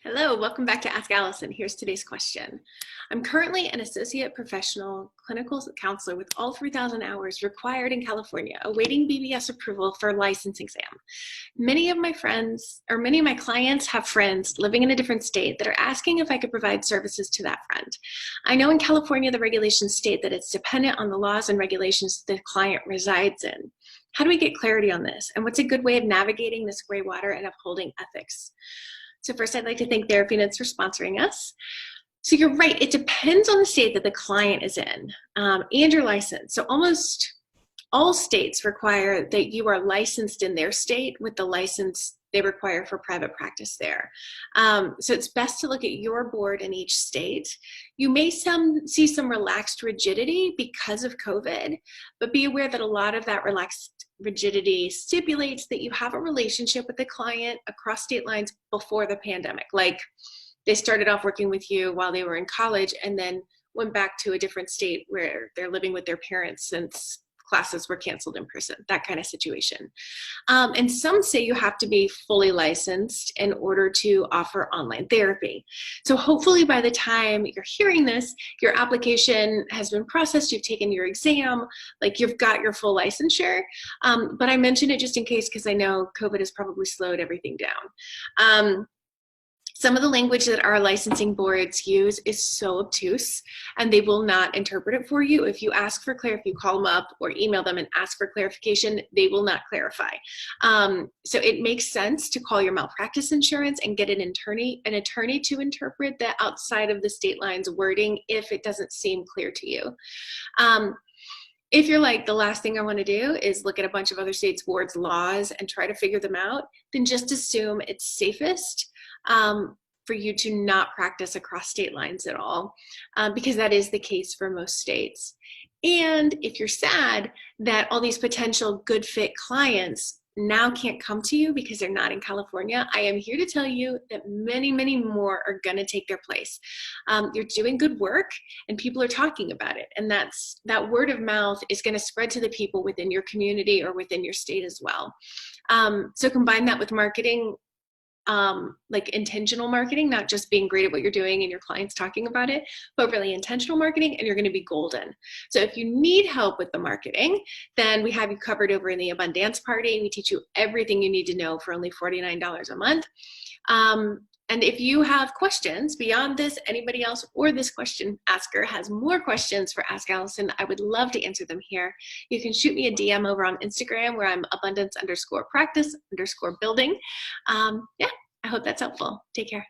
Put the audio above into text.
Hello, welcome back to Ask Allison. Here's today's question. I'm currently an associate professional clinical counselor with all 3,000 hours required in California, awaiting BBS approval for a license exam. Many of my clients have friends living in a different state that are asking if I could provide services to that friend. I know in California, the regulations state that it's dependent on the laws and regulations the client resides in. How do we get clarity on this? And what's a good way of navigating this gray water and upholding ethics? So first, I'd like to thank TherapyNotes for sponsoring us. So you're right, it depends on the state that the client is in and your license. So almost all states require that you are licensed in their state with the license they require for private practice there. So it's best to look at your board in each state. You may see some relaxed rigidity because of COVID, but be aware that a lot of that relaxed rigidity stipulates that you have a relationship with the client across state lines before the pandemic. Like they started off working with you while they were in college and then went back to a different state where they're living with their parents since classes were canceled in person, that kind of situation. And some say you have to be fully licensed in order to offer online therapy. So hopefully by the time you're hearing this, your application has been processed, you've taken your exam, like you've got your full licensure. But I mentioned it just in case because I know COVID has probably slowed everything down. Some of the language that our licensing boards use is so obtuse and they will not interpret it for you. If you ask for if you call them up or email them and ask for clarification, they will not clarify. So it makes sense to call your malpractice insurance and get an attorney to interpret the outside of the state lines wording if it doesn't seem clear to you. If you're like, the last thing I want to do is look at a bunch of other states' boards' laws and try to figure them out, then just assume it's safest for you to not practice across state lines at all, because that is the case for most states. And if you're sad that all these potential good fit clients now can't come to you because they're not in California, I am here to tell you that many, many more are going to take their place. You're doing good work and people are talking about it. And that word of mouth is going to spread to the people within your community or within your state as well. So combine that with marketing, like intentional marketing, not just being great at what you're doing and your clients talking about it, but really intentional marketing, and you're going to be golden. So if you need help with the marketing, then we have you covered over in the Abundance Party. We teach you everything you need to know for only $49 a month. And if you have questions beyond this, anybody else or this question asker has more questions for Ask Allison, I would love to answer them here. You can shoot me a DM over on Instagram where I'm abundance_practice_building. Yeah, I hope that's helpful. Take care.